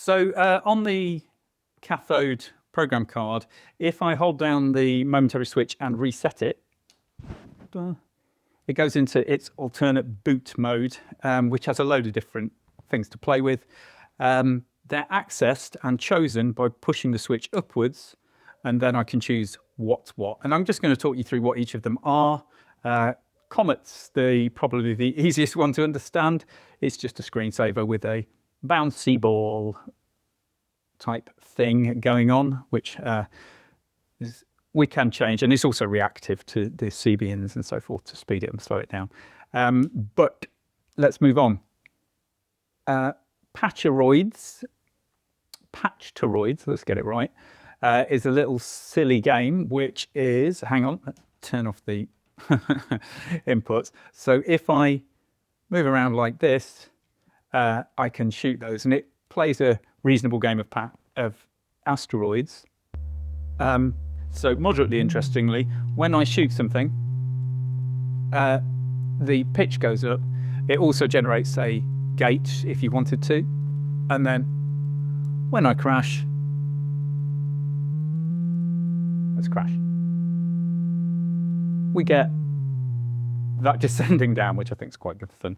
So on the cathode program card, if I hold down the momentary switch and reset it, it goes into its alternate boot mode, which has a load of different things to play with. They're accessed and chosen by pushing the switch upwards, and then I can choose what's what. And I'm just going to talk you through what each of them are. Comet's probably the easiest one to understand. It's just a screensaver with a bouncy ball type thing going on, which we can change. And it's also reactive to the CBNs and so forth to speed it and slow it down. But let's move on. Patcheroids, let's get it right, is a little silly game, which is, hang on, let's turn off the inputs. So if I move around like this, I can shoot those, and it plays a reasonable game of asteroids. So moderately interestingly, when I shoot something, the pitch goes up. It also generates a gate if you wanted to, and then when I crash, let's crash, we get that descending down, which I think is quite good fun.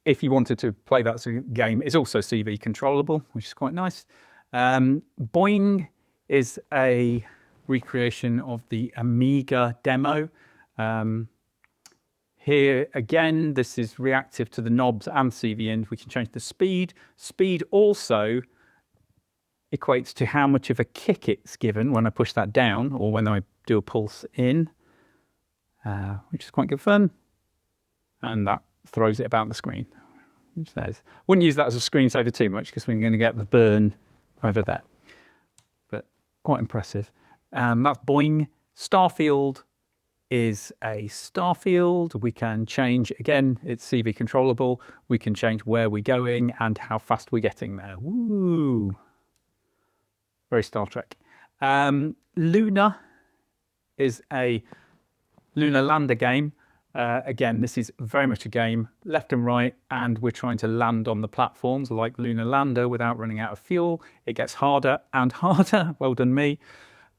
If you wanted to play that as a game, it's also CV controllable, which is quite nice. Boing is a recreation of the Amiga demo. Here again, this is reactive to the knobs and CVN. We can change the speed. Speed also equates to how much of a kick it's given when I push that down or when I do a pulse in, which is quite good fun. And that throws it about the screen, which says, wouldn't use that as a screensaver too much because we're going to get the burn over there. But quite impressive. That's Boing. Starfield is a starfield. We can change, again, it's CV controllable. We can change where we're going and how fast we're getting there. Woo! Very Star Trek. Luna is a lunar lander game. Again, this is very much a game, left and right, and we're trying to land on the platforms like Lunar Lander without running out of fuel. It gets harder and harder. Well done me.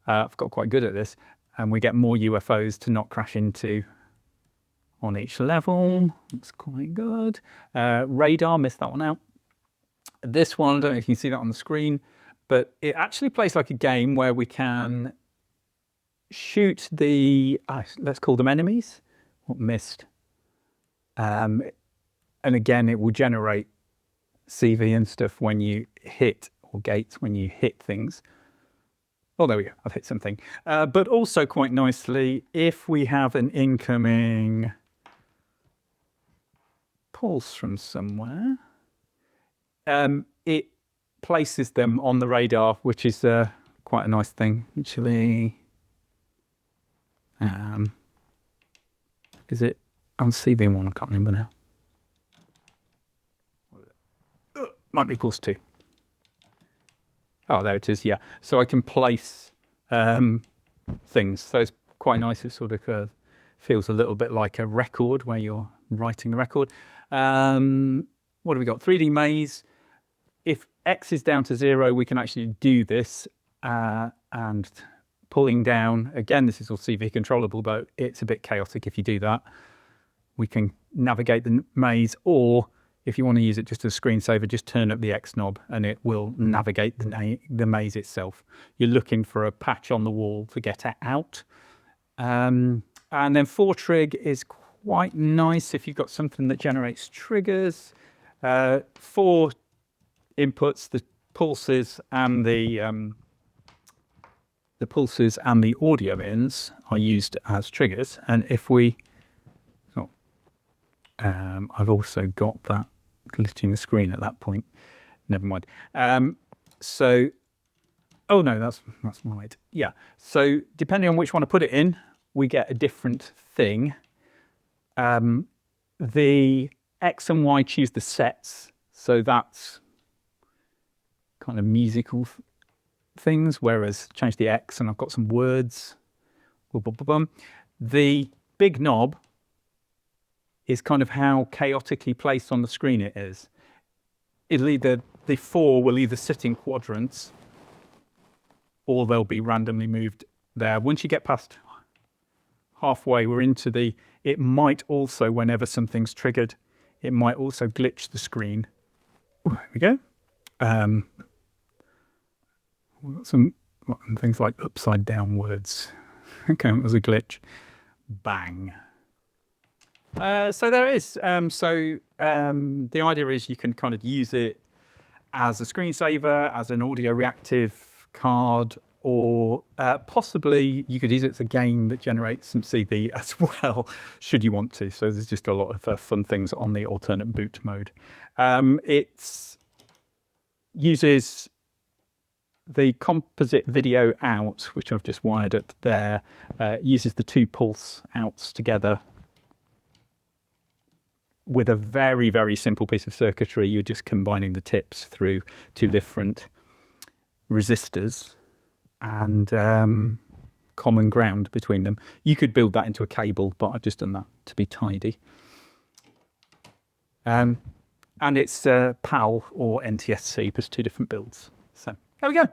I've got quite good at this. And we get more UFOs to not crash into on each level. That's quite good. Radar, missed that one out. This one, I don't know if you can see that on the screen, but it actually plays like a game where we can shoot the, let's call them enemies. What missed? And again, it will generate CV and stuff when you hit, or gates when you hit things. Oh, there we go. I've hit something. But also quite nicely, if we have an incoming pulse from somewhere, it places them on the radar, which is quite a nice thing, actually. Is it on CV1? I can't remember now. Might be pulse 2. Oh, there it is, yeah. So I can place things. So it's quite nice. It sort of feels a little bit like a record where you're writing the record. What have we got? 3D maze. If X is down to 0, we can actually do this. And pulling down, again, this is all CV controllable, but it's a bit chaotic if you do that. We can navigate the maze, or if you want to use it just as a screensaver, just turn up the X knob and it will navigate the maze itself. You're looking for a patch on the wall to get out. And then 4-trig is quite nice if you've got something that generates triggers. 4 inputs, the pulses and the audio ins are used as triggers. And if we, I've also got that glitching the screen at that point. Never mind. So, oh no, that's right. Yeah. So depending on which one I put it in, we get a different thing. The X and Y choose the sets. So that's kind of musical things, whereas change the X and I've got some words. The big knob is kind of how chaotically placed on the screen it is. It'll either the 4 will either sit in quadrants or they'll be randomly moved there. Once you get past halfway, we're into the, it might also, whenever something's triggered, it might also glitch the screen. Ooh, there we go. We've got some things like upside down words. Okay, it was a glitch. Bang. So there is. The idea is you can kind of use it as a screensaver, as an audio reactive card, or possibly you could use it as a game that generates some CV as well, should you want to. So there's just a lot of fun things on the alternate boot mode. It uses the composite video out, which I've just wired up there, uses the 2 pulse outs together with a very, very simple piece of circuitry. You're just combining the tips through 2 different resistors and common ground between them. You could build that into a cable, but I've just done that to be tidy. And it's PAL or NTSC, plus 2 different builds. So there we go.